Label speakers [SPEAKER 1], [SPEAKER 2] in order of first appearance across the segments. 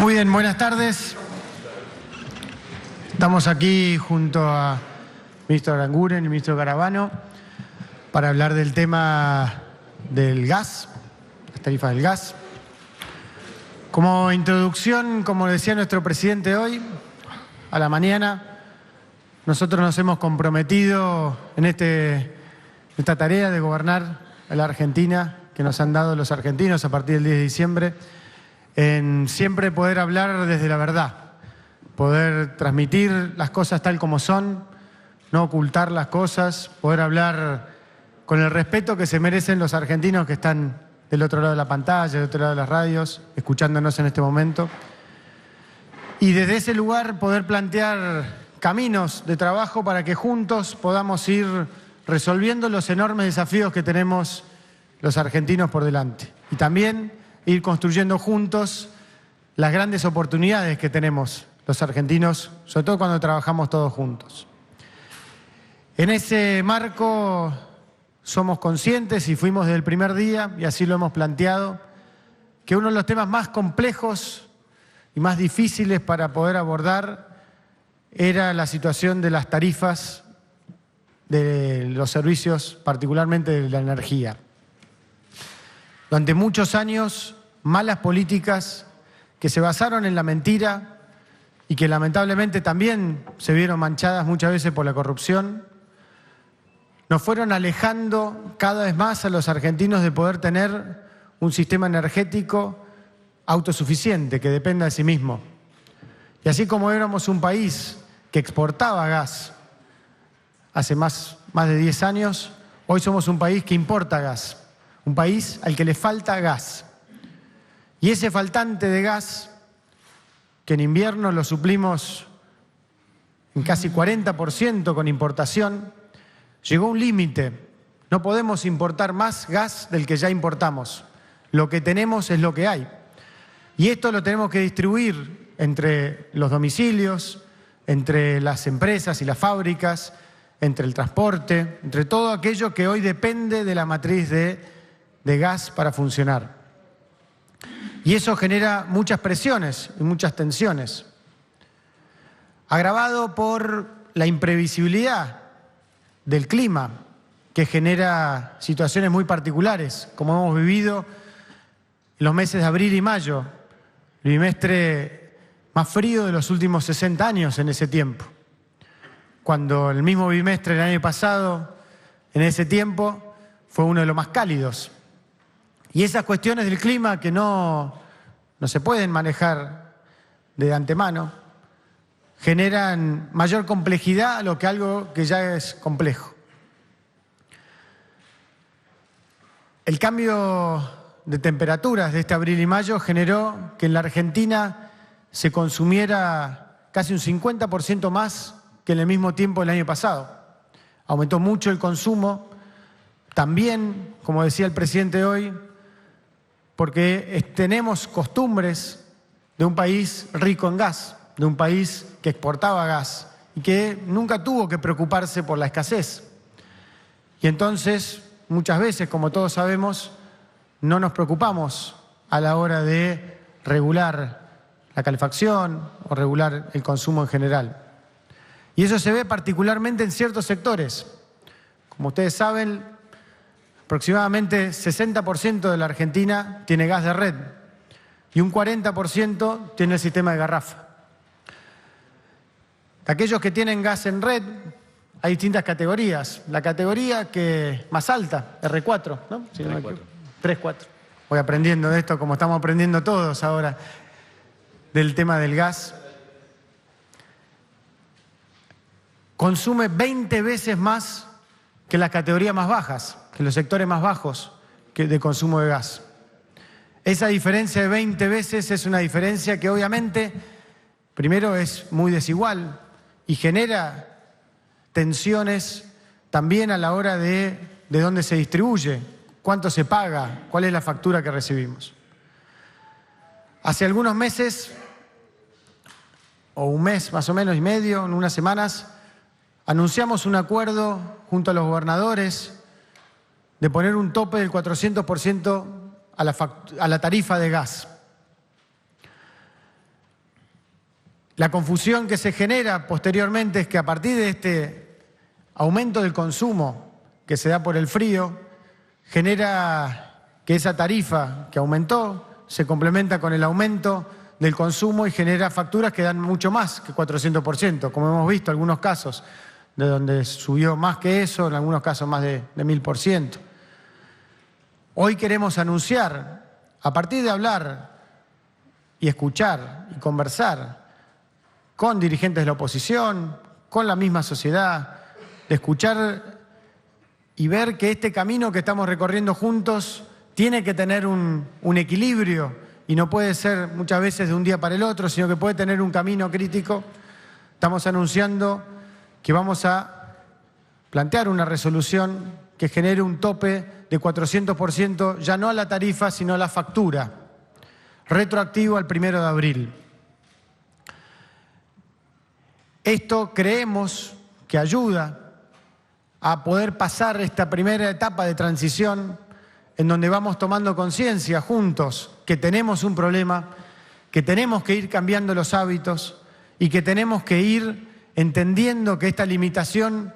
[SPEAKER 1] Muy bien, buenas tardes. Estamos aquí junto al ministro Aranguren y el ministro Garabano para hablar del tema del gas, las tarifas del gas. Como introducción, como decía nuestro presidente hoy, a la mañana, nosotros nos hemos comprometido en esta tarea de gobernar a la Argentina que nos han dado los argentinos a partir del 10 de diciembre, en siempre poder hablar desde la verdad, poder transmitir las cosas tal como son, no ocultar las cosas, poder hablar con el respeto que se merecen los argentinos que están del otro lado de la pantalla, del otro lado de las radios, escuchándonos en este momento. Y desde ese lugar poder plantear caminos de trabajo para que juntos podamos ir resolviendo los enormes desafíos que tenemos los argentinos por delante. Y también ir construyendo juntos las grandes oportunidades que tenemos los argentinos, sobre todo cuando trabajamos todos juntos. En ese marco somos conscientes y fuimos desde el primer día, y así lo hemos planteado, que uno de los temas más complejos y más difíciles para poder abordar era la situación de las tarifas de los servicios, particularmente de la energía. Durante muchos años, malas políticas que se basaron en la mentira y que lamentablemente también se vieron manchadas muchas veces por la corrupción, nos fueron alejando cada vez más a los argentinos de poder tener un sistema energético autosuficiente, que dependa de sí mismo. Y así como éramos un país que exportaba gas hace más de 10 años, hoy somos un país que importa gas, un país al que le falta gas. Y ese faltante de gas, que en invierno lo suplimos en casi 40% con importación, llegó a un límite. No podemos importar más gas del que ya importamos. Lo que tenemos es lo que hay. Y esto lo tenemos que distribuir entre los domicilios, entre las empresas y las fábricas, entre el transporte, entre todo aquello que hoy depende de la matriz de gas para funcionar. Y eso genera muchas presiones y muchas tensiones, agravado por la imprevisibilidad del clima, que genera situaciones muy particulares, como hemos vivido en los meses de abril y mayo, el bimestre más frío de los últimos 60 años en ese tiempo, cuando el mismo bimestre del año pasado, en ese tiempo, fue uno de los más cálidos. Y esas cuestiones del clima que no se pueden manejar de antemano, generan mayor complejidad a lo que algo que ya es complejo. El cambio de temperaturas de este abril y mayo generó que en la Argentina se consumiera casi un 50% más que en el mismo tiempo del año pasado. Aumentó mucho el consumo, también, como decía el presidente hoy, porque tenemos costumbres de un país rico en gas, de un país que exportaba gas y que nunca tuvo que preocuparse por la escasez. Y entonces, muchas veces, como todos sabemos, no nos preocupamos a la hora de regular la calefacción o regular el consumo en general. Y eso se ve particularmente en ciertos sectores. Como ustedes saben, aproximadamente 60% de la Argentina tiene gas de red y un 40% tiene el sistema de garrafa. De aquellos que tienen gas en red, hay distintas categorías. La categoría que más alta, R4, ¿no? Si no 3-4. Voy aprendiendo de esto como estamos aprendiendo todos ahora del tema del gas. Consume 20 veces más que las categorías más bajas, que los sectores más bajos de consumo de gas. Esa diferencia de 20 veces es una diferencia que obviamente, primero, es muy desigual y genera tensiones también a la hora de dónde se distribuye, cuánto se paga, cuál es la factura que recibimos. Hace algunos meses, o un mes más o menos y medio, en unas semanas, anunciamos un acuerdo junto a los gobernadores de poner un tope del 400% a la tarifa de gas. La confusión que se genera posteriormente es que a partir de este aumento del consumo que se da por el frío, genera que esa tarifa que aumentó se complementa con el aumento del consumo y genera facturas que dan mucho más que 400%, como hemos visto en algunos casos, de donde subió más que eso, en algunos casos más de 1000%. Hoy queremos anunciar, a partir de hablar y escuchar y conversar con dirigentes de la oposición, con la misma sociedad, de escuchar y ver que este camino que estamos recorriendo juntos tiene que tener un equilibrio y no puede ser muchas veces de un día para el otro, sino que puede tener un camino crítico. Estamos anunciando que vamos a plantear una resolución que genere un tope de 400%, ya no a la tarifa, sino a la factura, retroactivo al 1 de abril. Esto creemos que ayuda a poder pasar esta primera etapa de transición en donde vamos tomando conciencia juntos que tenemos un problema, que tenemos que ir cambiando los hábitos y que tenemos que ir entendiendo que esta limitación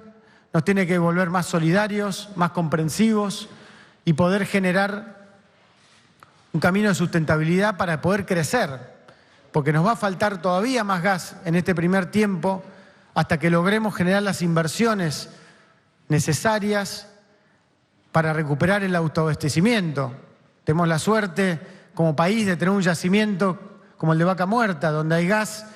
[SPEAKER 1] nos tiene que volver más solidarios, más comprensivos y poder generar un camino de sustentabilidad para poder crecer, porque nos va a faltar todavía más gas en este primer tiempo hasta que logremos generar las inversiones necesarias para recuperar el autoabastecimiento. Tenemos la suerte como país de tener un yacimiento como el de Vaca Muerta, donde hay gas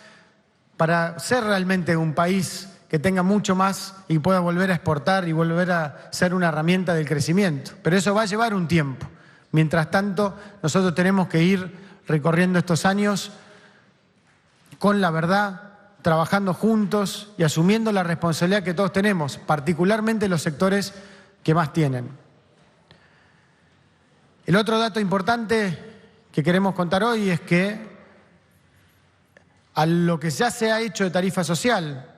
[SPEAKER 1] para ser realmente un país que tenga mucho más y pueda volver a exportar y volver a ser una herramienta del crecimiento. Pero eso va a llevar un tiempo. Mientras tanto, nosotros tenemos que ir recorriendo estos años con la verdad, trabajando juntos y asumiendo la responsabilidad que todos tenemos, particularmente los sectores que más tienen. El otro dato importante que queremos contar hoy es que a lo que ya se ha hecho de tarifa social,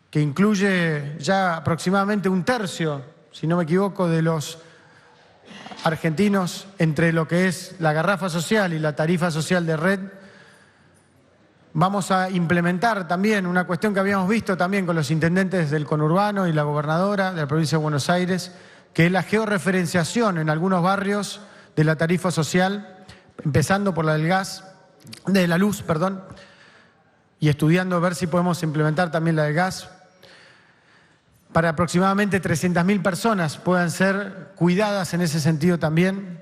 [SPEAKER 1] que incluye ya aproximadamente un tercio, si no me equivoco, de los argentinos entre lo que es la garrafa social y la tarifa social de red, vamos a implementar también una cuestión que habíamos visto también con los intendentes del conurbano y la gobernadora de la provincia de Buenos Aires, que es la georreferenciación en algunos barrios de la tarifa social, empezando por la del gas, de la luz, perdón, y estudiando a ver si podemos implementar también la del gas, para aproximadamente 300.000 personas puedan ser cuidadas en ese sentido también,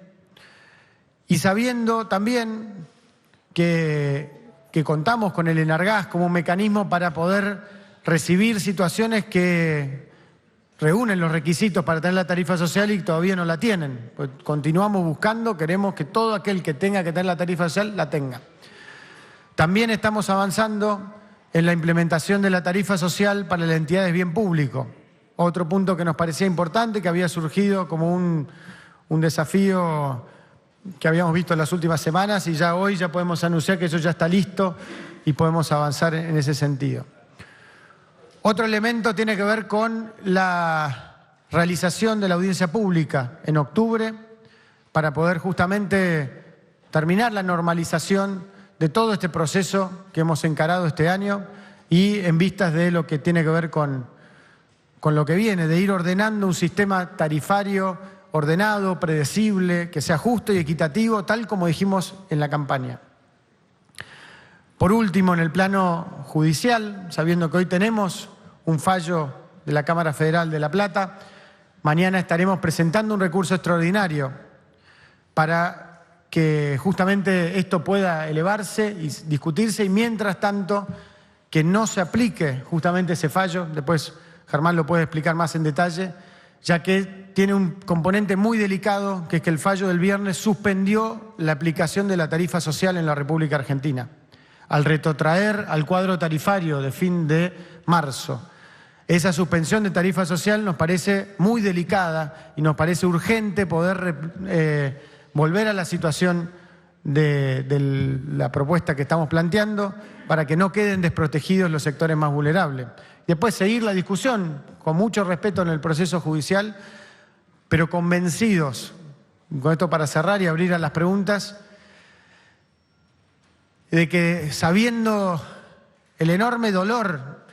[SPEAKER 1] y sabiendo también que contamos con el Enargas como un mecanismo para poder recibir situaciones que reúnen los requisitos para tener la tarifa social y todavía no la tienen. Pues continuamos buscando, queremos que todo aquel que tenga que tener la tarifa social la tenga. También estamos avanzando en la implementación de la tarifa social para las entidades de bien público. Otro punto que nos parecía importante, que había surgido como un desafío que habíamos visto en las últimas semanas y ya hoy ya podemos anunciar que eso ya está listo y podemos avanzar en ese sentido. Otro elemento tiene que ver con la realización de la audiencia pública en octubre para poder justamente terminar la normalización de todo este proceso que hemos encarado este año y en vistas de lo que tiene que ver con lo que viene, de ir ordenando un sistema tarifario ordenado, predecible, que sea justo y equitativo, tal como dijimos en la campaña. Por último, en el plano judicial, sabiendo que hoy tenemos un fallo de la Cámara Federal de La Plata, mañana estaremos presentando un recurso extraordinario para que justamente esto pueda elevarse y discutirse y mientras tanto que no se aplique justamente ese fallo, después Germán lo puede explicar más en detalle, ya que tiene un componente muy delicado, que es que el fallo del viernes suspendió la aplicación de la tarifa social en la República Argentina, al retrotraer al cuadro tarifario de fin de marzo. Esa suspensión de tarifa social nos parece muy delicada y nos parece urgente poder volver a la situación de la propuesta que estamos planteando para que no queden desprotegidos los sectores más vulnerables. Después seguir la discusión con mucho respeto en el proceso judicial, pero convencidos, con esto para cerrar y abrir a las preguntas, de que sabiendo el enorme dolor,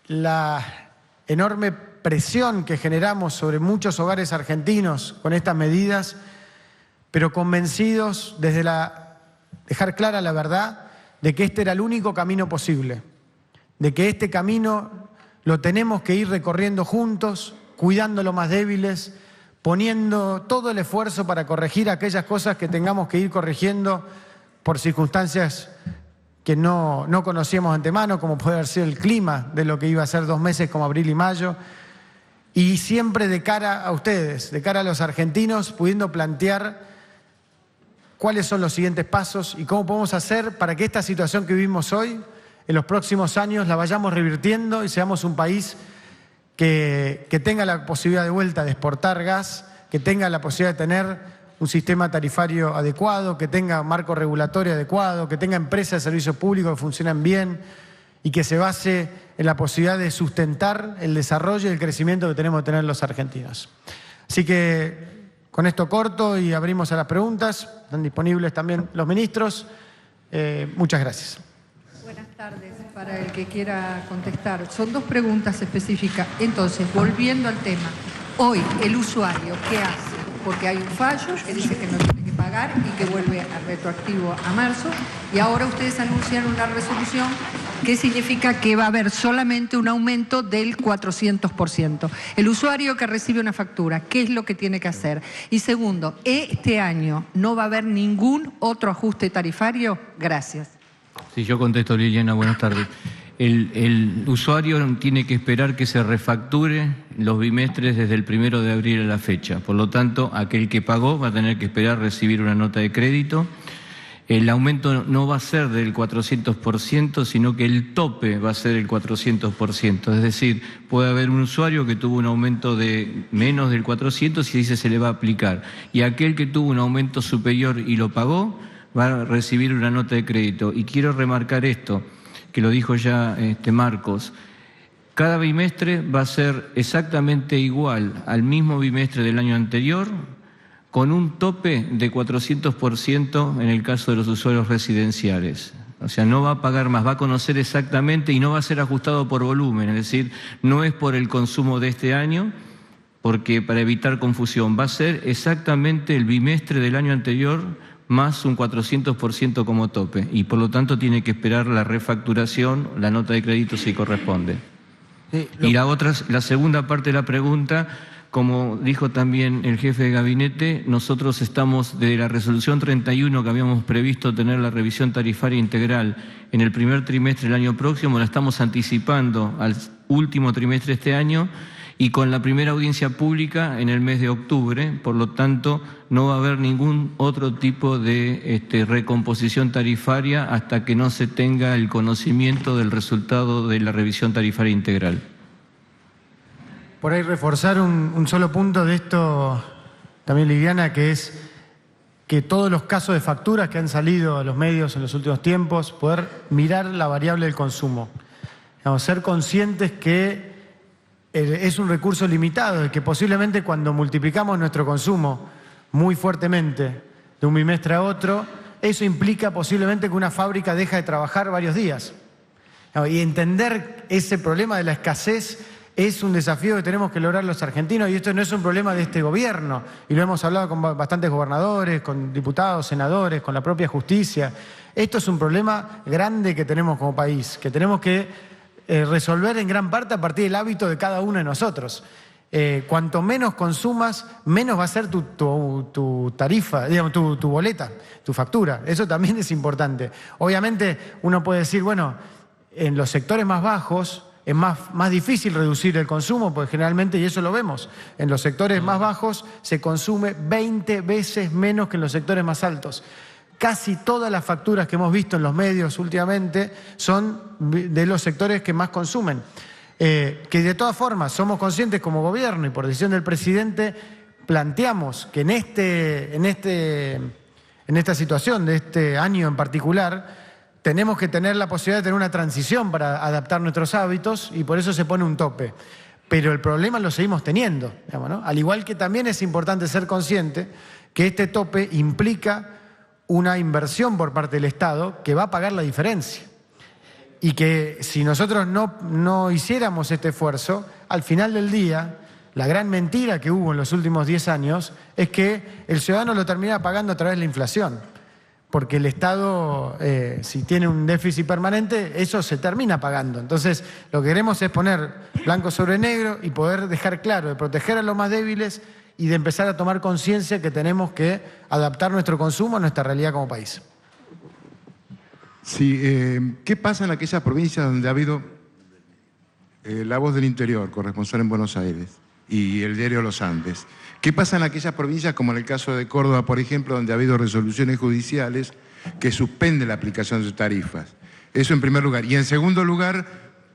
[SPEAKER 1] la enorme presión que generamos sobre muchos hogares argentinos con estas medidas, pero convencidos desde dejar clara la verdad de que este era el único camino posible, de que este camino lo tenemos que ir recorriendo juntos, cuidando a los más débiles, poniendo todo el esfuerzo para corregir aquellas cosas que tengamos que ir corrigiendo por circunstancias que no conocíamos antemano, como puede haber sido el clima de lo que iba a ser 2 meses como abril y mayo, y siempre de cara a ustedes, de cara a los argentinos, pudiendo plantear cuáles son los siguientes pasos y cómo podemos hacer para que esta situación que vivimos hoy, en los próximos años, la vayamos revirtiendo y seamos un país que tenga la posibilidad de vuelta de exportar gas, que tenga la posibilidad de tener un sistema tarifario adecuado, que tenga marco regulatorio adecuado, que tenga empresas de servicios públicos que funcionen bien y que se base en la posibilidad de sustentar el desarrollo y el crecimiento que tenemos que tener los argentinos. Así que con esto corto y abrimos a las preguntas. Están disponibles también los ministros. Muchas gracias.
[SPEAKER 2] Buenas tardes. Para el que quiera contestar, son 2 preguntas específicas. Entonces, volviendo al tema, hoy el usuario, ¿qué hace? Porque hay un fallo que dice que no tiene que pagar y que vuelve a retroactivo a marzo, y ahora ustedes anuncian una resolución que significa que va a haber solamente un aumento del 400%. El usuario que recibe una factura, ¿qué es lo que tiene que hacer? Y segundo, ¿este año no va a haber ningún otro ajuste tarifario? Gracias.
[SPEAKER 3] Sí, yo contesto, Liliana, buenas tardes. El usuario tiene que esperar que se refacture los bimestres desde el 1 de abril a la fecha. Por lo tanto, aquel que pagó va a tener que esperar recibir una nota de crédito. El aumento no va a ser del 400%, sino que el tope va a ser el 400%. Es decir, puede haber un usuario que tuvo un aumento de menos del 400% y ese se le va a aplicar. Y aquel que tuvo un aumento superior y lo pagó, va a recibir una nota de crédito. Y quiero remarcar esto, que lo dijo ya Marcos. Cada bimestre va a ser exactamente igual al mismo bimestre del año anterior, con un tope de 400% en el caso de los usuarios residenciales. O sea, no va a pagar más, va a conocer exactamente y no va a ser ajustado por volumen, es decir, no es por el consumo de este año, porque para evitar confusión, va a ser exactamente el bimestre del año anterior más un 400% como tope, y por lo tanto tiene que esperar la refacturación, la nota de crédito si corresponde. Sí, y la segunda parte de la pregunta, como dijo también el jefe de gabinete, nosotros estamos de la resolución 31 que habíamos previsto tener la revisión tarifaria integral en el primer trimestre del año próximo, la estamos anticipando al último trimestre de este año y con la primera audiencia pública en el mes de octubre, por lo tanto no va a haber ningún otro tipo de recomposición tarifaria hasta que no se tenga el conocimiento del resultado de la revisión tarifaria integral.
[SPEAKER 1] Por ahí reforzar un solo punto de esto también, Liliana, que es que todos los casos de facturas que han salido a los medios en los últimos tiempos, poder mirar la variable del consumo. Digamos, ser conscientes que es un recurso limitado y que posiblemente cuando multiplicamos nuestro consumo muy fuertemente de un bimestre a otro, eso implica posiblemente que una fábrica deja de trabajar varios días. Y entender ese problema de la escasez es un desafío que tenemos que lograr los argentinos, y esto no es un problema de este gobierno, y lo hemos hablado con bastantes gobernadores, con diputados, senadores, con la propia justicia. Esto es un problema grande que tenemos como país, que tenemos que resolver en gran parte a partir del hábito de cada uno de nosotros. Cuanto menos consumas, menos va a ser tu tarifa, digamos, tu boleta, tu factura. Eso también es importante. Obviamente uno puede decir, bueno, en los sectores más bajos es más difícil reducir el consumo, porque generalmente, y eso lo vemos, en los sectores más bajos se consume 20 veces menos que en los sectores más altos. Casi todas las facturas que hemos visto en los medios últimamente son de los sectores que más consumen. Que de todas formas somos conscientes como gobierno y por decisión del presidente planteamos que en esta situación de este año en particular tenemos que tener la posibilidad de tener una transición para adaptar nuestros hábitos y por eso se pone un tope. Pero el problema lo seguimos teniendo, digamos, ¿no? Al igual que también es importante ser consciente que este tope implica una inversión por parte del Estado que va a pagar la diferencia. y que si nosotros no hiciéramos este esfuerzo, al final del día, la gran mentira que hubo en los últimos 10 años es que el ciudadano lo termina pagando a través de la inflación. Porque el Estado, si tiene un déficit permanente, eso se termina pagando. Entonces, lo que queremos es poner blanco sobre negro y poder dejar claro, de proteger a los más débiles y de empezar a tomar conciencia que tenemos que adaptar nuestro consumo a nuestra realidad como país.
[SPEAKER 4] Sí, ¿qué pasa en aquellas provincias donde ha habido La Voz del Interior, corresponsal en Buenos Aires, y el diario Los Andes? ¿Qué pasa en aquellas provincias, como en el caso de Córdoba, por ejemplo, donde ha habido resoluciones judiciales que suspenden la aplicación de tarifas? Eso en primer lugar. Y en segundo lugar,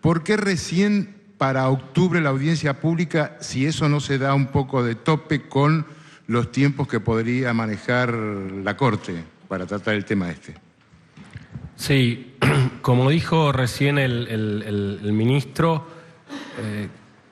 [SPEAKER 4] ¿por qué recién para octubre la audiencia pública, si eso no se da un poco de tope con los tiempos que podría manejar la Corte para tratar el tema este?
[SPEAKER 5] Sí, como dijo recién el ministro,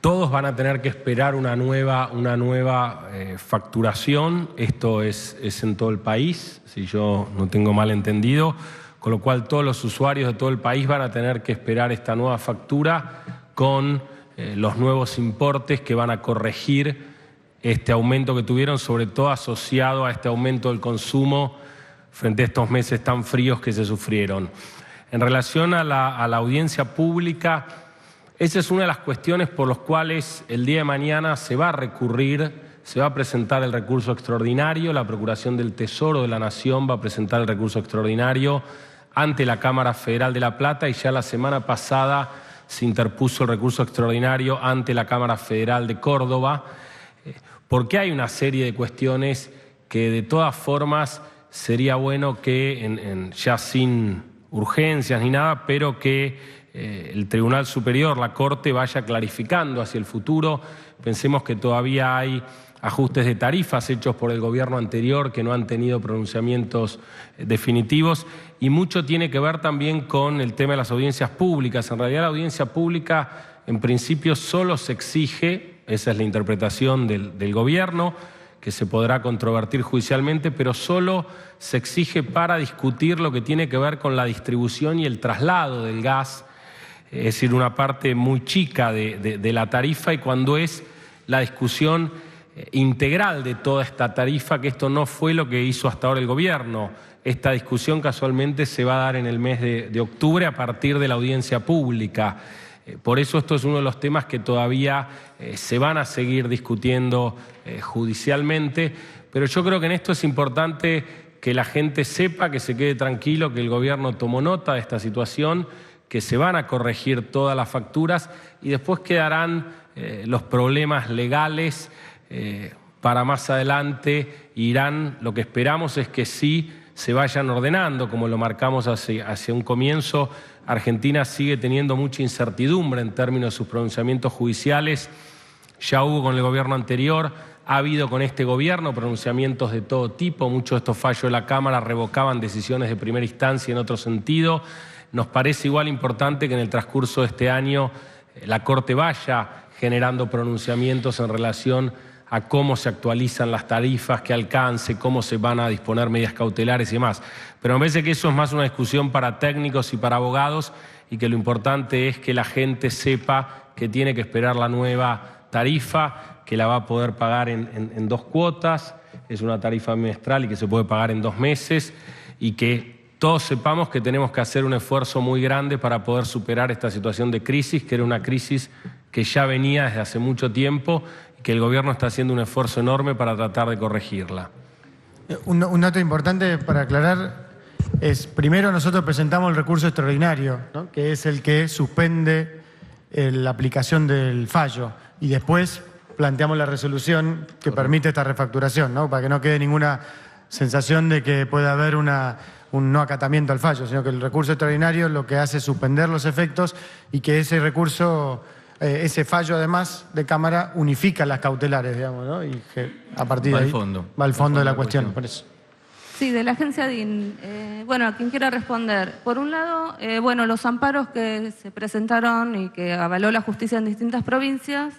[SPEAKER 5] todos van a tener que esperar una nueva facturación. Esto es en todo el país, si yo no tengo mal entendido, con lo cual todos los usuarios de todo el país van a tener que esperar esta nueva factura con los nuevos importes que van a corregir este aumento que tuvieron, sobre todo asociado a este aumento del consumo frente a estos meses tan fríos que se sufrieron. En relación a la audiencia pública, esa es una de las cuestiones por las cuales el día de mañana se va a recurrir, se va a presentar el recurso extraordinario, la Procuración del Tesoro de la Nación va a presentar el recurso extraordinario ante la Cámara Federal de La Plata y ya la semana pasada se interpuso el recurso extraordinario ante la Cámara Federal de Córdoba, porque hay una serie de cuestiones que de todas formas sería bueno que, ya sin urgencias ni nada, pero que el Tribunal Superior, la Corte, vaya clarificando hacia el futuro. Pensemos que todavía hay ajustes de tarifas hechos por el gobierno anterior que no han tenido pronunciamientos definitivos y mucho tiene que ver también con el tema de las audiencias públicas. En realidad la audiencia pública en principio solo se exige, esa es la interpretación del gobierno, que se podrá controvertir judicialmente, pero solo se exige para discutir lo que tiene que ver con la distribución y el traslado del gas, es decir, una parte muy chica de la tarifa, y cuando es la discusión integral de toda esta tarifa, que esto no fue lo que hizo hasta ahora el gobierno. Esta discusión casualmente se va a dar en el mes de octubre a partir de la audiencia pública. Por eso esto es uno de los temas que todavía se van a seguir discutiendo judicialmente, pero yo creo que en esto es importante que la gente sepa, que se quede tranquilo, que el gobierno tomó nota de esta situación, que se van a corregir todas las facturas y después quedarán los problemas legales para más adelante. Lo que esperamos es que sí se vayan ordenando, como lo marcamos hacia un comienzo. Argentina sigue teniendo mucha incertidumbre en términos de sus pronunciamientos judiciales. Ya hubo con el gobierno anterior, ha habido con este gobierno pronunciamientos de todo tipo. Muchos de estos fallos de la Cámara revocaban decisiones de primera instancia en otro sentido. Nos parece igual importante que en el transcurso de este año la Corte vaya generando pronunciamientos en relación a cómo se actualizan las tarifas, qué alcance, cómo se van a disponer medidas cautelares y demás. Pero me parece que eso es más una discusión para técnicos y para abogados y que lo importante es que la gente sepa que tiene que esperar la nueva tarifa, que la va a poder pagar en 2 cuotas, es una tarifa bimestral y que se puede pagar en 2 meses, y que todos sepamos que tenemos que hacer un esfuerzo muy grande para poder superar esta situación de crisis, que era una crisis que ya venía desde hace mucho tiempo y que el gobierno está haciendo un esfuerzo enorme para tratar de corregirla.
[SPEAKER 1] Un dato importante para aclarar es, primero nosotros presentamos el recurso extraordinario, ¿no?, que es el que suspende la aplicación del fallo, y después planteamos la resolución que permite esta refacturación, ¿no?, para que no quede ninguna sensación de que pueda haber un no acatamiento al fallo, sino que el recurso extraordinario lo que hace es suspender los efectos y que ese recurso, ese fallo además de Cámara unifica las cautelares, digamos, ¿no?, y que a partir de ahí va al fondo de la cuestión. Por eso.
[SPEAKER 6] Sí, de la agencia DIN. Bueno, a quien quiera responder. Por un lado, bueno, los amparos que se presentaron y que avaló la justicia en distintas provincias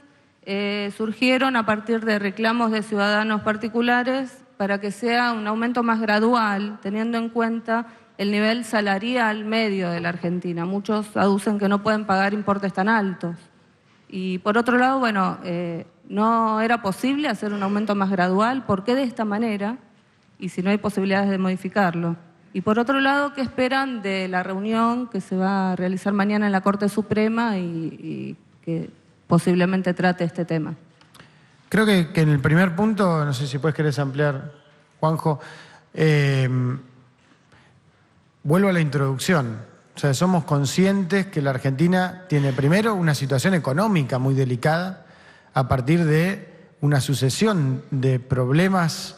[SPEAKER 6] surgieron a partir de reclamos de ciudadanos particulares para que sea un aumento más gradual, teniendo en cuenta el nivel salarial medio de la Argentina. Muchos aducen que no pueden pagar importes tan altos. Y por otro lado, bueno, no era posible hacer un aumento más gradual. ¿Por qué de esta manera? Y si no hay posibilidades de modificarlo. Y por otro lado, ¿qué esperan de la reunión que se va a realizar mañana en la Corte Suprema y que posiblemente trate este tema?
[SPEAKER 1] Creo que en el primer punto, no sé si querés ampliar, Juanjo, vuelvo a la introducción. O sea, somos conscientes que la Argentina tiene primero una situación económica muy delicada a partir de una sucesión de problemas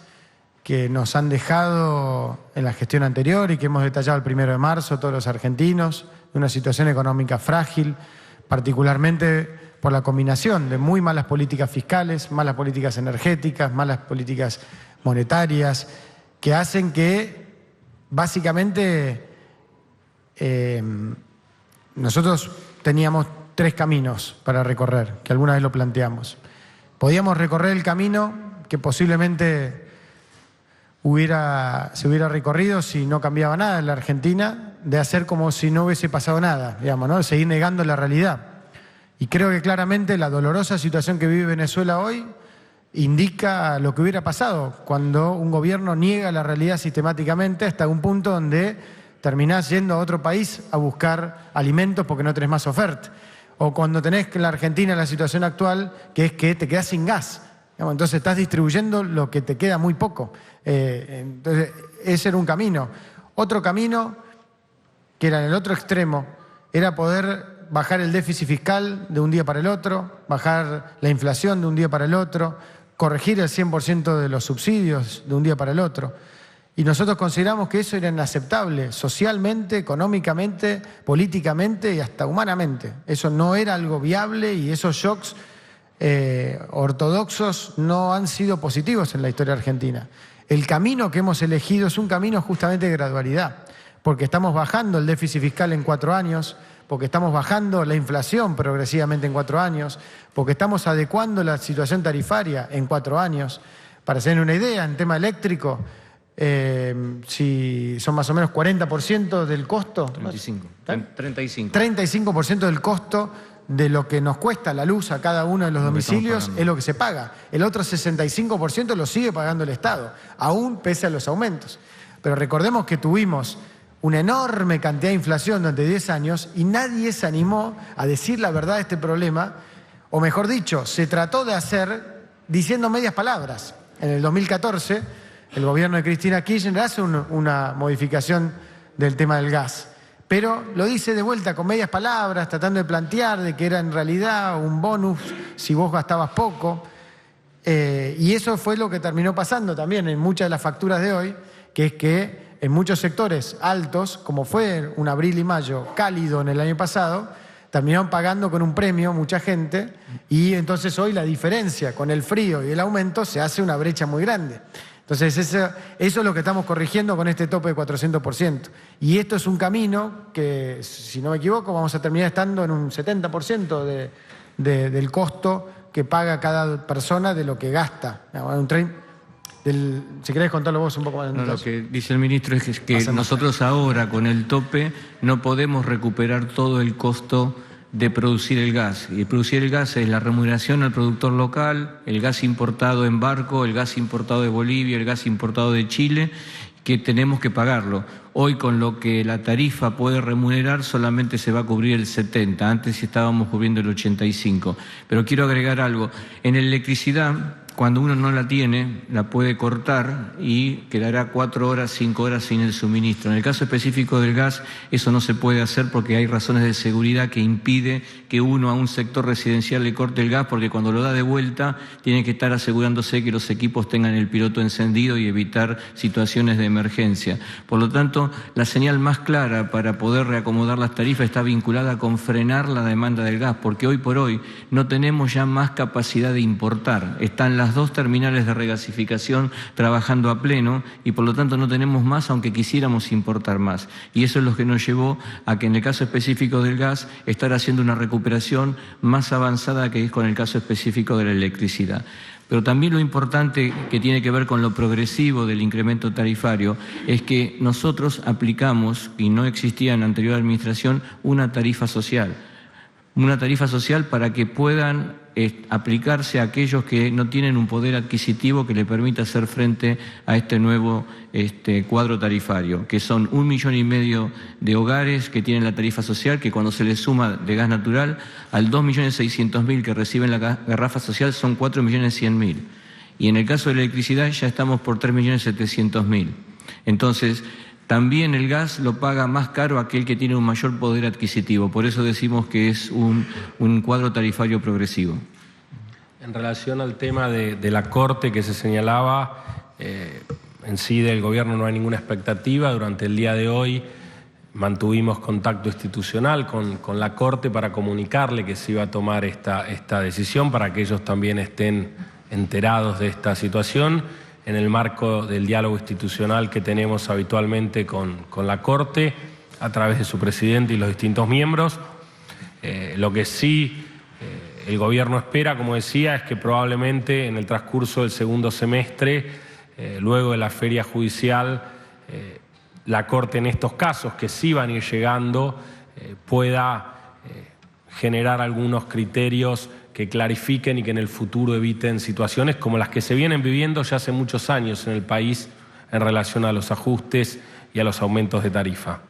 [SPEAKER 1] que nos han dejado en la gestión anterior y que hemos detallado el 1 de marzo todos los argentinos, de una situación económica frágil, particularmente por la combinación de muy malas políticas fiscales, malas políticas energéticas, malas políticas monetarias, que hacen que básicamente nosotros teníamos 3 caminos para recorrer, que alguna vez lo planteamos. Podíamos recorrer el camino que posiblemente se hubiera recorrido si no cambiaba nada en la Argentina, de hacer como si no hubiese pasado nada, digamos, ¿no? De seguir negando la realidad. Y creo que claramente la dolorosa situación que vive Venezuela hoy indica lo que hubiera pasado cuando un gobierno niega la realidad sistemáticamente hasta un punto donde terminás yendo a otro país a buscar alimentos porque no tenés más oferta. O cuando tenés en la Argentina la situación actual, que es que te quedás sin gas. Entonces estás distribuyendo lo que te queda muy poco. Entonces ese era un camino. Otro camino, que era en el otro extremo, era poder bajar el déficit fiscal de un día para el otro, bajar la inflación de un día para el otro, corregir el 100% de los subsidios de un día para el otro. Y nosotros consideramos que eso era inaceptable socialmente, económicamente, políticamente y hasta humanamente. Eso no era algo viable y esos shocks ortodoxos no han sido positivos en la historia argentina. El camino que hemos elegido es un camino justamente de gradualidad, porque estamos bajando el déficit fiscal en 4 años, porque estamos bajando la inflación progresivamente en 4 años, porque estamos adecuando la situación tarifaria en 4 años. Para hacer una idea, en tema eléctrico, si son más o menos 40% del costo. 35% del costo de lo que nos cuesta la luz a cada uno de los domicilios es lo que se paga. El otro 65% lo sigue pagando el Estado, aún pese a los aumentos. Pero recordemos que tuvimos una enorme cantidad de inflación durante 10 años y nadie se animó a decir la verdad de este problema, o mejor dicho, se trató de hacer diciendo medias palabras. En el 2014, el gobierno de Cristina Kirchner hace una modificación del tema del gas, pero lo dice de vuelta con medias palabras, tratando de plantear de que era en realidad un bonus si vos gastabas poco, y eso fue lo que terminó pasando también en muchas de las facturas de hoy, que es que en muchos sectores altos, como fue un abril y mayo cálido en el año pasado, terminaron pagando con un premio mucha gente y entonces hoy la diferencia con el frío y el aumento se hace una brecha muy grande. Entonces eso es lo que estamos corrigiendo con este tope de 400%. Y esto es un camino que, si no me equivoco, vamos a terminar estando en un 70% del costo que paga cada persona de lo que gasta. Si querés contarlo vos un poco más.
[SPEAKER 3] No, lo que dice el ministro es que nosotros ahora con el tope no podemos recuperar todo el costo de producir el gas. Y producir el gas es la remuneración al productor local, el gas importado en barco, el gas importado de Bolivia, el gas importado de Chile, que tenemos que pagarlo. Hoy con lo que la tarifa puede remunerar solamente se va a cubrir el 70%, antes estábamos cubriendo el 85%. Pero quiero agregar algo, en electricidad, cuando uno no la tiene, la puede cortar y quedará 4 horas, 5 horas sin el suministro. En el caso específico del gas, eso no se puede hacer porque hay razones de seguridad que impide que uno a un sector residencial le corte el gas, porque cuando lo da de vuelta tiene que estar asegurándose que los equipos tengan el piloto encendido y evitar situaciones de emergencia. Por lo tanto, la señal más clara para poder reacomodar las tarifas está vinculada con frenar la demanda del gas, porque hoy por hoy no tenemos ya más capacidad de importar. Están las 2 terminales de regasificación trabajando a pleno y por lo tanto no tenemos más, aunque quisiéramos importar más. Y eso es lo que nos llevó a que en el caso específico del gas estar haciendo una recuperación más avanzada que es con el caso específico de la electricidad. Pero también lo importante que tiene que ver con lo progresivo del incremento tarifario es que nosotros aplicamos, y no existía en la anterior administración, una tarifa social. Una tarifa social para que puedan aplicarse a aquellos que no tienen un poder adquisitivo que le permita hacer frente a este nuevo cuadro tarifario, que son 1,5 millones de hogares que tienen la tarifa social, que cuando se les suma de gas natural al 2.600.000 que reciben la garrafa social son 4.100.000. Y en el caso de la electricidad ya estamos por 3.700.000. Entonces, también el gas lo paga más caro aquel que tiene un mayor poder adquisitivo. Por eso decimos que es un cuadro tarifario progresivo.
[SPEAKER 5] En relación al tema de la Corte que se señalaba, en sí del Gobierno no hay ninguna expectativa. Durante el día de hoy mantuvimos contacto institucional con la Corte para comunicarle que se iba a tomar esta decisión, para que ellos también estén enterados de esta situación, en el marco del diálogo institucional que tenemos habitualmente con la Corte, a través de su presidente y los distintos miembros. Lo que sí el Gobierno espera, como decía, es que probablemente en el transcurso del segundo semestre, luego de la feria judicial, la Corte en estos casos, que sí van a ir llegando, pueda generar algunos criterios que clarifiquen y que en el futuro eviten situaciones como las que se vienen viviendo ya hace muchos años en el país en relación a los ajustes y a los aumentos de tarifa.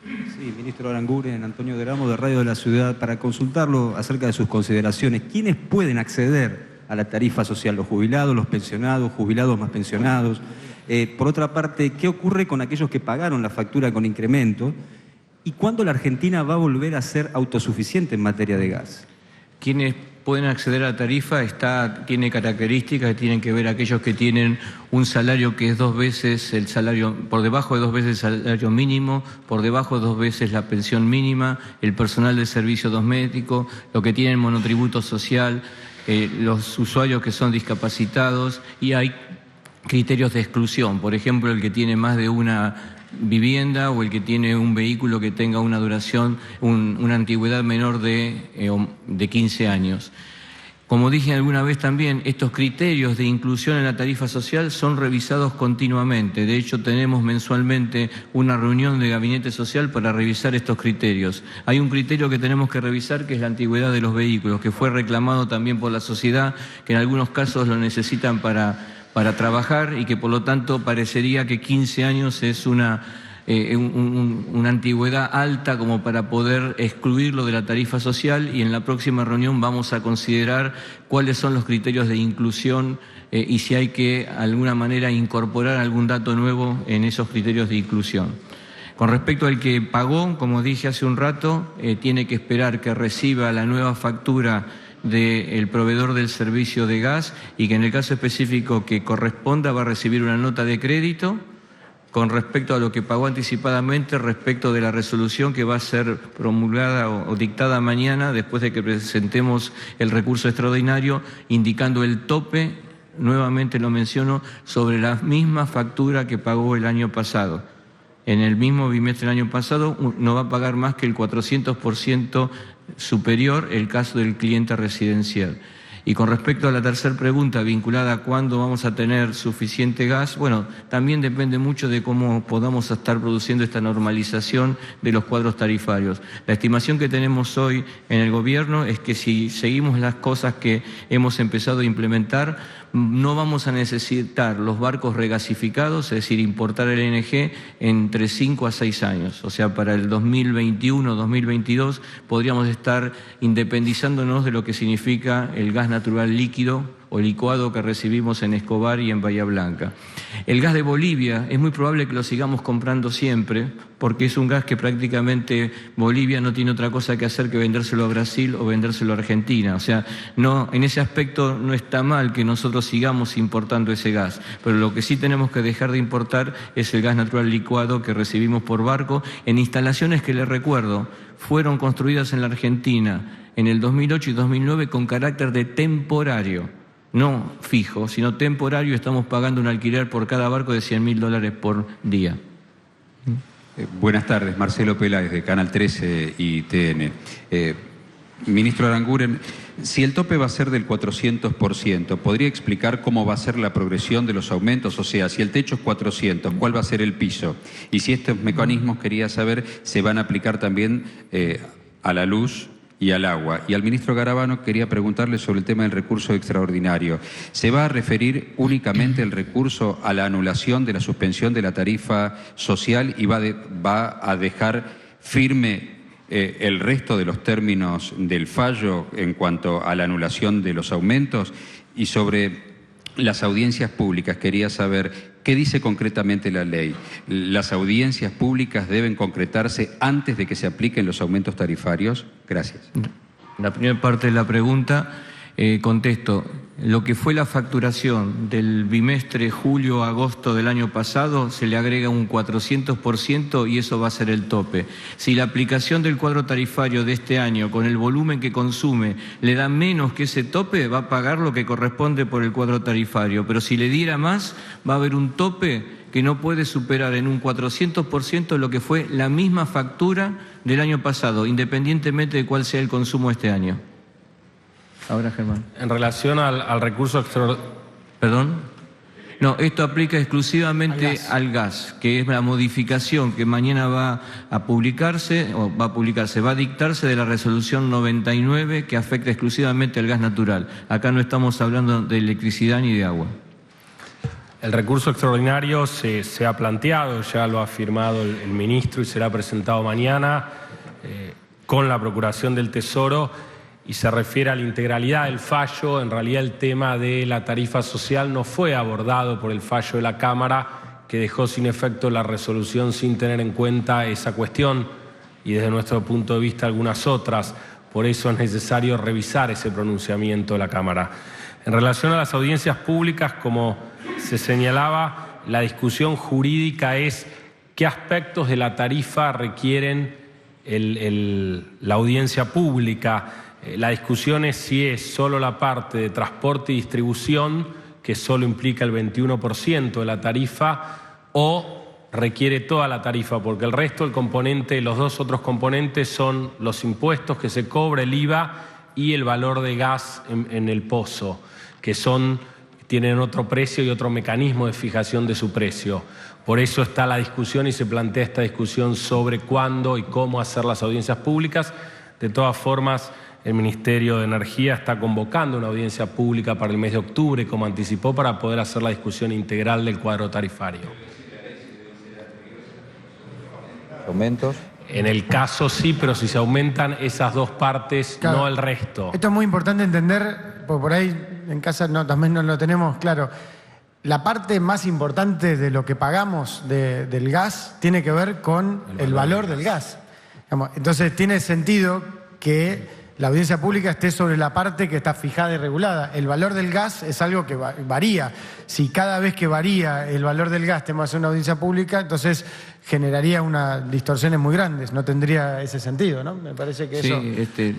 [SPEAKER 7] Sí, ministro Aranguren, Antonio de Ramos, de Radio de la Ciudad, para consultarlo acerca de sus consideraciones. ¿Quiénes pueden acceder a la tarifa social? ¿Los jubilados, los pensionados, jubilados más pensionados? Por otra parte, ¿qué ocurre con aquellos que pagaron la factura con incremento? ¿Y cuándo la Argentina va a volver a ser autosuficiente en materia de gas?
[SPEAKER 3] Quienes pueden acceder a la tarifa tiene características que tienen que ver aquellos que tienen un salario que es 2 veces el salario, por debajo de 2 veces el salario mínimo, por debajo de 2 veces la pensión mínima, el personal de servicio doméstico, los que tienen monotributo social, los usuarios que son discapacitados, y hay criterios de exclusión, por ejemplo, el que tiene más de una vivienda o el que tiene un vehículo que tenga una duración, una antigüedad menor de 15 años. Como dije alguna vez también, estos criterios de inclusión en la tarifa social son revisados continuamente. De hecho, tenemos mensualmente una reunión de gabinete social para revisar estos criterios. Hay un criterio que tenemos que revisar, que es la antigüedad de los vehículos, que fue reclamado también por la sociedad, que en algunos casos lo necesitan para trabajar y que por lo tanto parecería que 15 años es una antigüedad alta como para poder excluirlo de la tarifa social, y en la próxima reunión vamos a considerar cuáles son los criterios de inclusión y si hay que de alguna manera incorporar algún dato nuevo en esos criterios de inclusión. Con respecto al que pagó, como dije hace un rato, tiene que esperar que reciba la nueva factura del proveedor del servicio de gas, y que en el caso específico que corresponda va a recibir una nota de crédito con respecto a lo que pagó anticipadamente, respecto de la resolución que va a ser promulgada o dictada mañana después de que presentemos el recurso extraordinario, indicando el tope, nuevamente lo menciono, sobre la misma factura que pagó el año pasado. En el mismo bimestre del año pasado no va a pagar más que el 400% superior el caso del cliente residencial. Y con respecto a la tercera pregunta vinculada a cuándo vamos a tener suficiente gas, bueno, también depende mucho de cómo podamos estar produciendo esta normalización de los cuadros tarifarios. La estimación que tenemos hoy en el Gobierno es que si seguimos las cosas que hemos empezado a implementar, no vamos a necesitar los barcos regasificados, es decir, importar el LNG entre 5 a 6 años. O sea, para el 2021-2022 podríamos estar independizándonos de lo que significa el gas natural líquido o licuado que recibimos en Escobar y en Bahía Blanca. El gas de Bolivia es muy probable que lo sigamos comprando siempre, porque es un gas que prácticamente Bolivia no tiene otra cosa que hacer que vendérselo a Brasil o vendérselo a Argentina. O sea, no, en ese aspecto no está mal que nosotros sigamos importando ese gas, pero lo que sí tenemos que dejar de importar es el gas natural licuado que recibimos por barco en instalaciones que, les recuerdo, fueron construidas en la Argentina en el 2008 y 2009 con carácter de temporario. No fijo, sino temporario. Estamos pagando un alquiler por cada barco de $100.000 por día.
[SPEAKER 8] Buenas tardes, Marcelo Peláez de Canal 13 y TN. Ministro Aranguren, si el tope va a ser del 400%, ¿podría explicar cómo va a ser la progresión de los aumentos? O sea, si el techo es 400, ¿cuál va a ser el piso? Y si estos mecanismos, quería saber, se van a aplicar también a la luz y al agua. Y al ministro Garabano quería preguntarle sobre el tema del recurso extraordinario. ¿Se va a referir únicamente el recurso a la anulación de la suspensión de la tarifa social y va a dejar firme el resto de los términos del fallo en cuanto a la anulación de los aumentos? Y sobre las audiencias públicas, quería saber qué dice concretamente la ley. ¿Las audiencias públicas deben concretarse antes de que se apliquen los aumentos tarifarios? Gracias.
[SPEAKER 3] La primera parte de la pregunta, contesto. Lo que fue la facturación del bimestre julio-agosto del año pasado, se le agrega un 400% y eso va a ser el tope. Si la aplicación del cuadro tarifario de este año, con el volumen que consume, le da menos que ese tope, va a pagar lo que corresponde por el cuadro tarifario. Pero si le diera más, va a haber un tope que no puede superar en un 400% lo que fue la misma factura del año pasado, independientemente de cuál sea el consumo este año. Ahora, Germán.
[SPEAKER 5] En relación al recurso extraordinario...
[SPEAKER 3] ¿Perdón? No, esto aplica exclusivamente al gas, que es la modificación que mañana va a dictarse de la resolución 99 que afecta exclusivamente al gas natural. Acá no estamos hablando de electricidad ni de agua.
[SPEAKER 5] El recurso extraordinario se ha planteado, ya lo ha firmado el ministro y será presentado mañana con la Procuración del Tesoro. Y se refiere a la integralidad del fallo. En realidad el tema de la tarifa social no fue abordado por el fallo de la Cámara, que dejó sin efecto la resolución sin tener en cuenta esa cuestión y desde nuestro punto de vista algunas otras. Por eso es necesario revisar ese pronunciamiento de la Cámara. En relación a las audiencias públicas, como se señalaba, la discusión jurídica es qué aspectos de la tarifa requieren la audiencia pública. La discusión es si es solo la parte de transporte y distribución, que solo implica el 21% de la tarifa, o requiere toda la tarifa, porque el resto del componente, los dos otros componentes son los impuestos que se cobra, el IVA y el valor de gas en el pozo, que tienen otro precio y otro mecanismo de fijación de su precio. Por eso está la discusión y se plantea esta discusión sobre cuándo y cómo hacer las audiencias públicas. De todas formas, el Ministerio de Energía está convocando una audiencia pública para el mes de octubre, como anticipó, para poder hacer la discusión integral del cuadro tarifario.
[SPEAKER 8] ¿Aumentos?
[SPEAKER 5] En el caso sí, pero si se aumentan esas dos partes, claro, no el resto.
[SPEAKER 1] Esto es muy importante entender, porque por ahí en casa también no lo tenemos claro. La parte más importante de lo que pagamos del gas tiene que ver con el valor del gas. Entonces tiene sentido que la audiencia pública esté sobre la parte que está fijada y regulada. El valor del gas es algo que varía. Si cada vez que varía el valor del gas tenemos que hacer una audiencia pública, entonces generaría unas distorsiones muy grandes. No tendría ese sentido, ¿no? Me parece que
[SPEAKER 3] sí,
[SPEAKER 1] eso...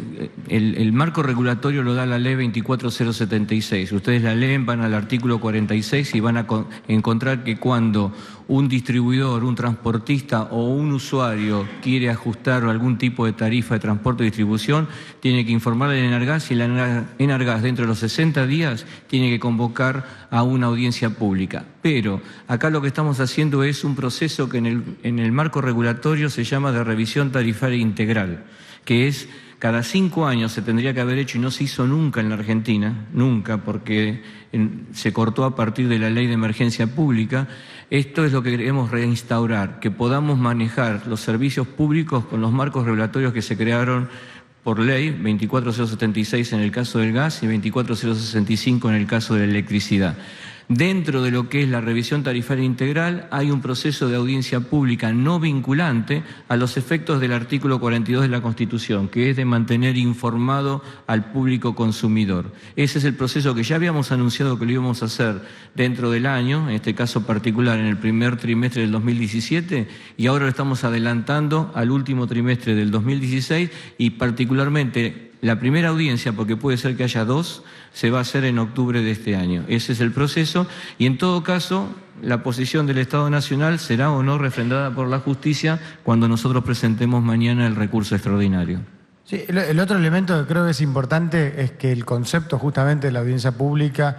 [SPEAKER 3] el marco regulatorio lo da la ley 24076. Ustedes la leen, van al artículo 46 y van a encontrar que cuando un distribuidor, un transportista o un usuario quiere ajustar algún tipo de tarifa de transporte o distribución, tiene que informarle al Enargas y la Enargas dentro de los 60 días tiene que convocar a una audiencia pública. Pero acá lo que estamos haciendo es un proceso que en el marco regulatorio se llama de revisión tarifaria integral, que es cada 5 años se tendría que haber hecho y no se hizo nunca en la Argentina, nunca, porque se cortó a partir de la ley de emergencia pública. Esto es lo que queremos reinstaurar, que podamos manejar los servicios públicos con los marcos regulatorios que se crearon por ley, 24076 en el caso del gas y 24065 en el caso de la electricidad. Dentro de lo que es la revisión tarifaria integral hay un proceso de audiencia pública no vinculante a los efectos del artículo 42 de la Constitución, que es de mantener informado al público consumidor. Ese es el proceso que ya habíamos anunciado que lo íbamos a hacer dentro del año, en este caso particular en el primer trimestre del 2017, y ahora lo estamos adelantando al último trimestre del 2016 y particularmente la primera audiencia, porque puede ser que haya 2, se va a hacer en octubre de este año. Ese es el proceso y en todo caso la posición del Estado Nacional será o no refrendada por la justicia cuando nosotros presentemos mañana el recurso extraordinario.
[SPEAKER 1] Sí, el otro elemento que creo que es importante es que el concepto justamente de la audiencia pública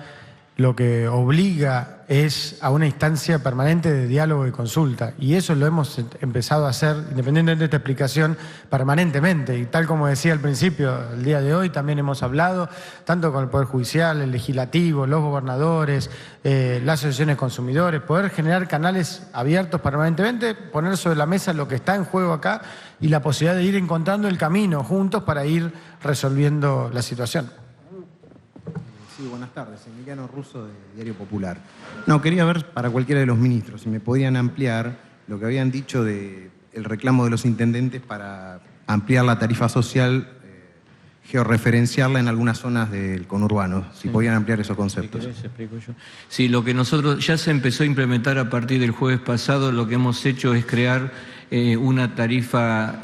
[SPEAKER 1] lo que obliga es a una instancia permanente de diálogo y consulta. Y eso lo hemos empezado a hacer, independientemente de esta explicación, permanentemente. Y tal como decía al principio, el día de hoy también hemos hablado, tanto con el Poder Judicial, el Legislativo, los gobernadores, las asociaciones de consumidores, poder generar canales abiertos permanentemente, poner sobre la mesa lo que está en juego acá y la posibilidad de ir encontrando el camino juntos para ir resolviendo la situación.
[SPEAKER 9] Sí, buenas tardes. Emiliano Russo, de Diario Popular. No, quería ver para cualquiera de los ministros si me podían ampliar lo que habían dicho del reclamo de los intendentes para ampliar la tarifa social, georreferenciarla en algunas zonas del conurbano. Si podían ampliar esos conceptos.
[SPEAKER 3] Explico yo. Sí, lo que nosotros ya se empezó a implementar a partir del jueves pasado, lo que hemos hecho es crear una tarifa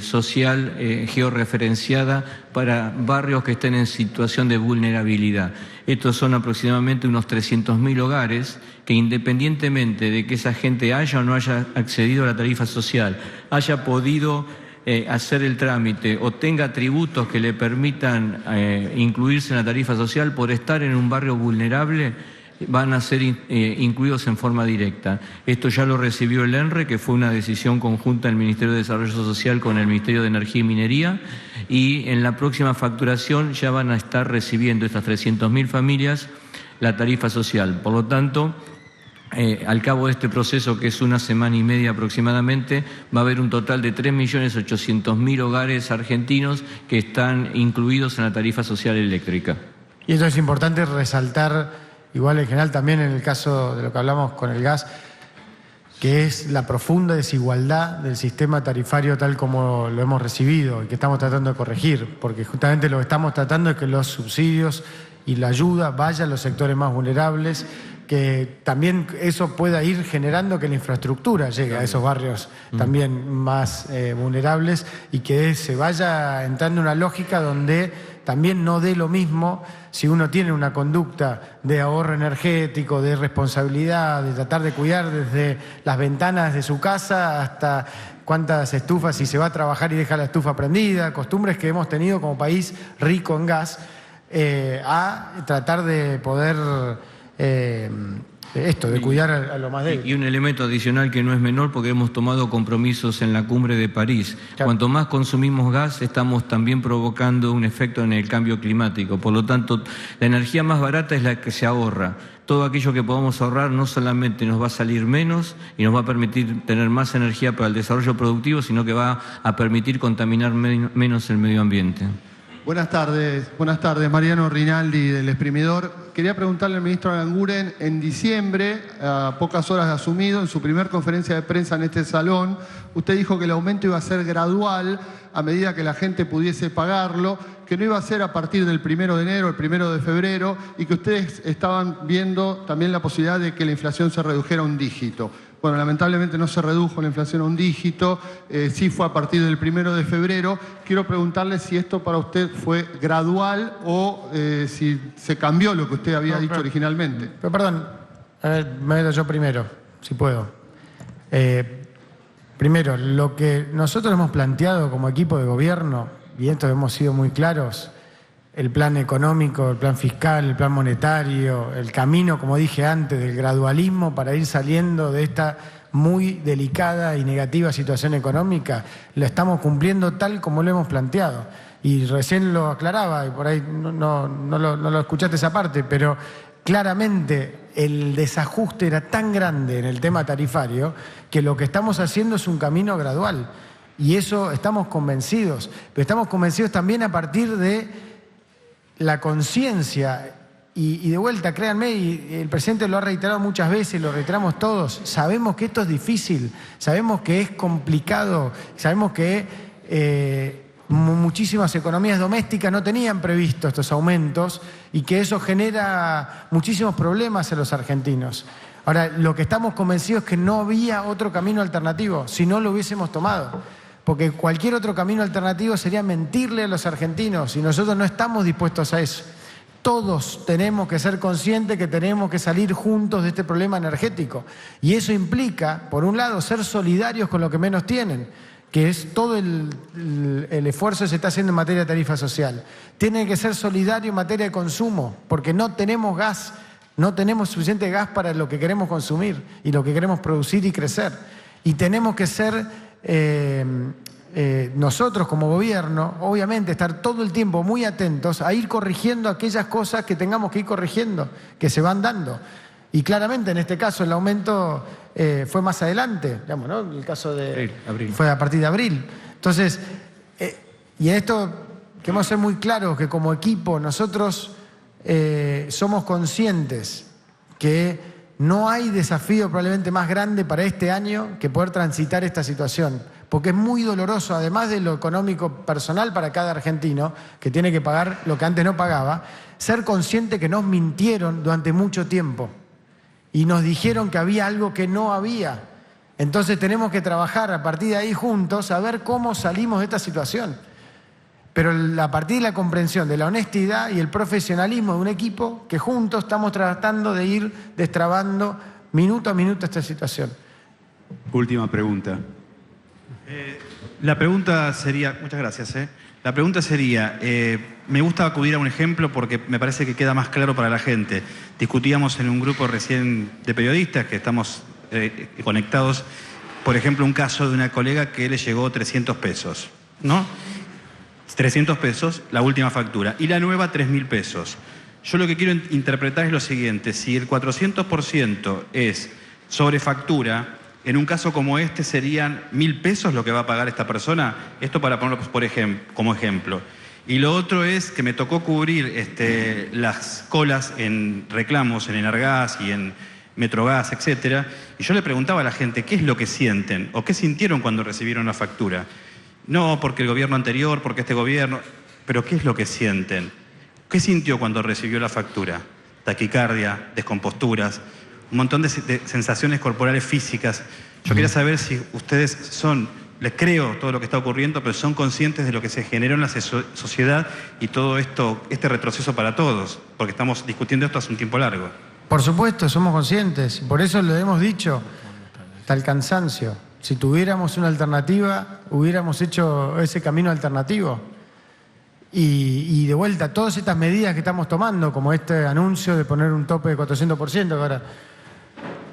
[SPEAKER 3] social georreferenciada para barrios que estén en situación de vulnerabilidad. Estos son aproximadamente unos 300.000 hogares que, independientemente de que esa gente haya o no haya accedido a la tarifa social, haya podido hacer el trámite o tenga tributos que le permitan incluirse en la tarifa social por estar en un barrio vulnerable, van a ser incluidos en forma directa. Esto ya lo recibió el ENRE, que fue una decisión conjunta del Ministerio de Desarrollo Social con el Ministerio de Energía y Minería, y en la próxima facturación ya van a estar recibiendo estas 300.000 familias la tarifa social. Por lo tanto, al cabo de este proceso, que es una semana y media aproximadamente, va a haber un total de 3.800.000 hogares argentinos que están incluidos en la tarifa social eléctrica.
[SPEAKER 1] Y eso es importante resaltar. Igual en general también en el caso de lo que hablamos con el gas, que es la profunda desigualdad del sistema tarifario tal como lo hemos recibido y que estamos tratando de corregir, porque justamente lo que estamos tratando es que los subsidios y la ayuda vaya a los sectores más vulnerables, que también eso pueda ir generando que la infraestructura llegue a esos barrios también más vulnerables y que se vaya entrando en una lógica donde también no dé lo mismo si uno tiene una conducta de ahorro energético, de responsabilidad, de tratar de cuidar desde las ventanas de su casa hasta cuántas estufas, si se va a trabajar y deja la estufa prendida, costumbres que hemos tenido como país rico en gas, a tratar de poder de cuidar a lo más débil.
[SPEAKER 3] Y un elemento adicional que no es menor, porque hemos tomado compromisos en la cumbre de París. Claro. Cuanto más consumimos gas, estamos también provocando un efecto en el cambio climático. Por lo tanto, la energía más barata es la que se ahorra. Todo aquello que podamos ahorrar no solamente nos va a salir menos y nos va a permitir tener más energía para el desarrollo productivo, sino que va a permitir contaminar menos el medio ambiente.
[SPEAKER 10] Buenas tardes, Mariano Rinaldi del Exprimidor. Quería preguntarle al ministro Aranguren, en diciembre, a pocas horas de asumido, en su primer conferencia de prensa en este salón, usted dijo que el aumento iba a ser gradual a medida que la gente pudiese pagarlo, que no iba a ser a partir del 1 de enero, el 1 de febrero, y que ustedes estaban viendo también la posibilidad de que la inflación se redujera a un dígito. Bueno, lamentablemente no se redujo la inflación a un dígito, sí fue a partir del 1 de febrero. Quiero preguntarle si esto para usted fue gradual o si se cambió lo que usted había dicho originalmente.
[SPEAKER 1] Pero perdón, a ver, me meto yo primero, si puedo. Primero, lo que nosotros hemos planteado como equipo de gobierno, y esto hemos sido muy claros, el plan económico, el plan fiscal, el plan monetario, el camino, como dije antes, del gradualismo para ir saliendo de esta muy delicada y negativa situación económica, lo estamos cumpliendo tal como lo hemos planteado. Y recién lo aclaraba, y por ahí no lo escuchaste esa parte, pero claramente el desajuste era tan grande en el tema tarifario que lo que estamos haciendo es un camino gradual. Y eso estamos convencidos, pero estamos convencidos también a partir de la conciencia, y de vuelta, créanme, y el presidente lo ha reiterado muchas veces, lo reiteramos todos, sabemos que esto es difícil, sabemos que es complicado, sabemos que muchísimas economías domésticas no tenían previsto estos aumentos y que eso genera muchísimos problemas a los argentinos. Ahora, lo que estamos convencidos es que no había otro camino alternativo, si no lo hubiésemos tomado. Porque cualquier otro camino alternativo sería mentirle a los argentinos y nosotros no estamos dispuestos a eso. Todos tenemos que ser conscientes que tenemos que salir juntos de este problema energético. Y eso implica, por un lado, ser solidarios con los que menos tienen. que es todo el esfuerzo que se está haciendo en materia de tarifa social. Tiene que ser solidario en materia de consumo, porque no tenemos gas, no tenemos suficiente gas para lo que queremos consumir y lo que queremos producir y crecer. Y tenemos que ser nosotros como gobierno, obviamente, estar todo el tiempo muy atentos a ir corrigiendo aquellas cosas que tengamos que ir corrigiendo, que se van dando. Y claramente en este caso el aumento fue más adelante, digamos, ¿no? El caso de
[SPEAKER 3] abril.
[SPEAKER 1] Fue a partir de abril. Entonces, y en esto queremos ser muy claros que como equipo nosotros somos conscientes que no hay desafío probablemente más grande para este año que poder transitar esta situación, porque es muy doloroso, además de lo económico personal para cada argentino, que tiene que pagar lo que antes no pagaba, ser consciente que nos mintieron durante mucho tiempo y nos dijeron que había algo que no había. Entonces tenemos que trabajar a partir de ahí juntos a ver cómo salimos de esta situación. Pero a partir de la comprensión, de la honestidad y el profesionalismo de un equipo que juntos estamos tratando de ir destrabando minuto a minuto esta situación.
[SPEAKER 11] Última pregunta. La pregunta sería, muchas gracias. La pregunta sería, me gusta acudir a un ejemplo porque me parece que queda más claro para la gente. Discutíamos en un grupo recién de periodistas que estamos conectados, por ejemplo, un caso de una colega que le llegó 300 pesos, ¿no? 300 pesos, la última factura, y la nueva 3.000 pesos. Yo lo que quiero interpretar es lo siguiente: si el 400% es sobre factura, en un caso como este serían 1.000 pesos lo que va a pagar esta persona. Esto para ponerlo como ejemplo. Y lo otro es que me tocó cubrir las colas en reclamos en Enargas y en Metrogas, etcétera. Y yo le preguntaba a la gente qué es lo que sienten o qué sintieron cuando recibieron la factura. No, porque el gobierno anterior, porque este gobierno... Pero ¿qué es lo que sienten? ¿Qué sintió cuando recibió la factura? Taquicardia, descomposturas, un montón de sensaciones corporales físicas. Yo quería saber si ustedes les creo todo lo que está ocurriendo, pero son conscientes de lo que se generó en la sociedad y todo esto, este retroceso para todos, porque estamos discutiendo esto hace un tiempo largo.
[SPEAKER 1] Por supuesto, somos conscientes, por eso lo hemos dicho hasta el cansancio. Si tuviéramos una alternativa, hubiéramos hecho ese camino alternativo. Y de vuelta, todas estas medidas que estamos tomando, como este anuncio de poner un tope de 400%, que ahora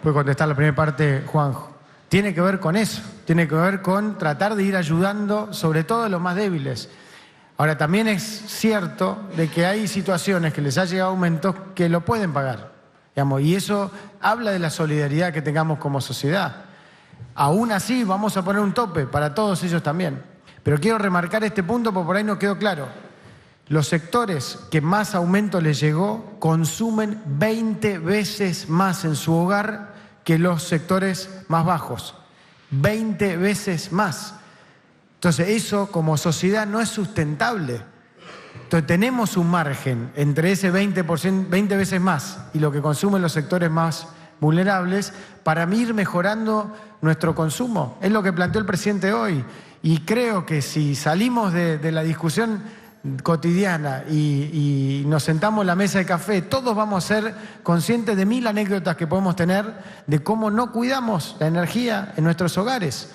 [SPEAKER 1] puede contestar la primera parte Juanjo, tiene que ver con eso, tiene que ver con tratar de ir ayudando sobre todo a los más débiles. Ahora, también es cierto de que hay situaciones que les ha llegado aumentos que lo pueden pagar, digamos, y eso habla de la solidaridad que tengamos como sociedad. Aún así, vamos a poner un tope para todos ellos también. Pero quiero remarcar este punto porque por ahí no quedó claro. Los sectores que más aumento les llegó consumen 20 veces más en su hogar que los sectores más bajos. 20 veces más. Entonces, eso como sociedad no es sustentable. Entonces, tenemos un margen entre ese 20%, 20 veces más y lo que consumen los sectores más vulnerables para ir mejorando nuestro consumo. Es lo que planteó el presidente hoy. Y creo que si salimos de la discusión cotidiana y nos sentamos en la mesa de café, todos vamos a ser conscientes de 1000 anécdotas que podemos tener de cómo no cuidamos la energía en nuestros hogares.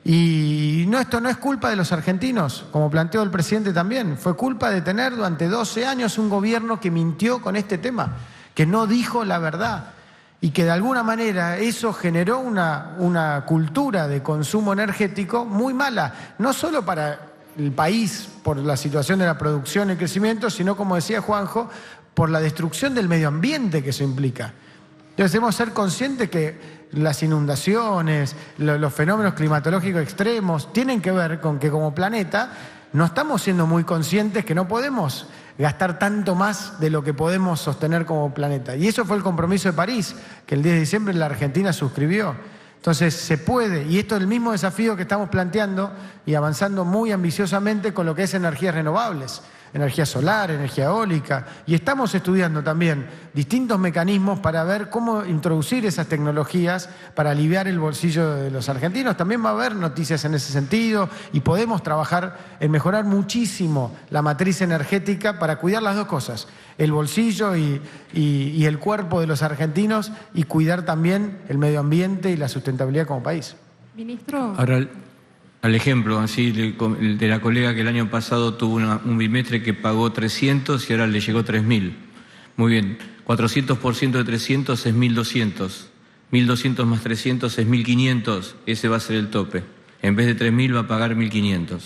[SPEAKER 1] Y no, esto no es culpa de los argentinos, como planteó el presidente también. Fue culpa de tener durante 12 años un gobierno que mintió con este tema, que no dijo la verdad. Y que de alguna manera eso generó una cultura de consumo energético muy mala, no solo para el país por la situación de la producción y el crecimiento, sino, como decía Juanjo, por la destrucción del medio ambiente que eso implica. Entonces debemos ser conscientes que las inundaciones, los fenómenos climatológicos extremos tienen que ver con que como planeta no estamos siendo muy conscientes que no podemos gastar tanto más de lo que podemos sostener como planeta. Y eso fue el compromiso de París, que el 10 de diciembre la Argentina suscribió. Entonces se puede, y esto es el mismo desafío que estamos planteando y avanzando muy ambiciosamente con lo que es energías renovables, energía solar, energía eólica, y estamos estudiando también distintos mecanismos para ver cómo introducir esas tecnologías para aliviar el bolsillo de los argentinos. También va a haber noticias en ese sentido y podemos trabajar en mejorar muchísimo la matriz energética para cuidar las dos cosas, el bolsillo y el cuerpo de los argentinos, y cuidar también el medio ambiente y la sustentabilidad como país.
[SPEAKER 6] Ministro.
[SPEAKER 3] Ahora, Al ejemplo, así, de la colega que el año pasado tuvo un bimestre que pagó 300 y ahora le llegó 3.000. Muy bien, 400% de 300 es 1.200. 1.200 más 300 es 1.500, ese va a ser el tope. En vez de 3.000 va a pagar 1.500.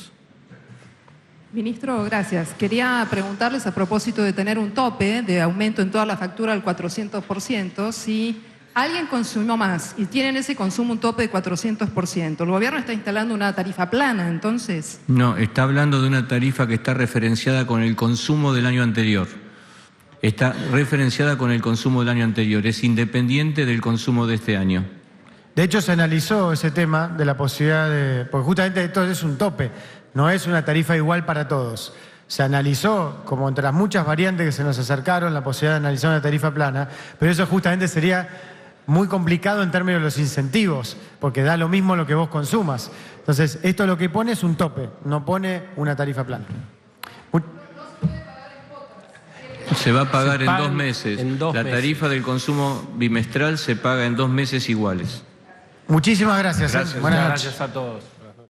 [SPEAKER 12] Ministro, gracias. Quería preguntarles a propósito de tener un tope de aumento en toda la factura al 400%, si alguien consumió más y tiene en ese consumo un tope de 400%, el gobierno está instalando una tarifa plana, entonces...
[SPEAKER 3] No, está hablando de una tarifa que está referenciada con el consumo del año anterior. Está referenciada con el consumo del año anterior, es independiente del consumo de este año.
[SPEAKER 1] De hecho, se analizó ese tema de la posibilidad de... Porque justamente esto es un tope, no es una tarifa igual para todos. Se analizó, como entre las muchas variantes que se nos acercaron, la posibilidad de analizar una tarifa plana, pero eso justamente sería muy complicado en términos de los incentivos, porque da lo mismo lo que vos consumas. Entonces, esto lo que pone es un tope, no pone una tarifa plana.
[SPEAKER 3] Se va a pagar en 2 meses. La tarifa del consumo bimestral se paga en 2 meses iguales.
[SPEAKER 1] Muchísimas gracias.
[SPEAKER 5] Gracias,
[SPEAKER 1] Buenas noches.
[SPEAKER 5] gracias a todos.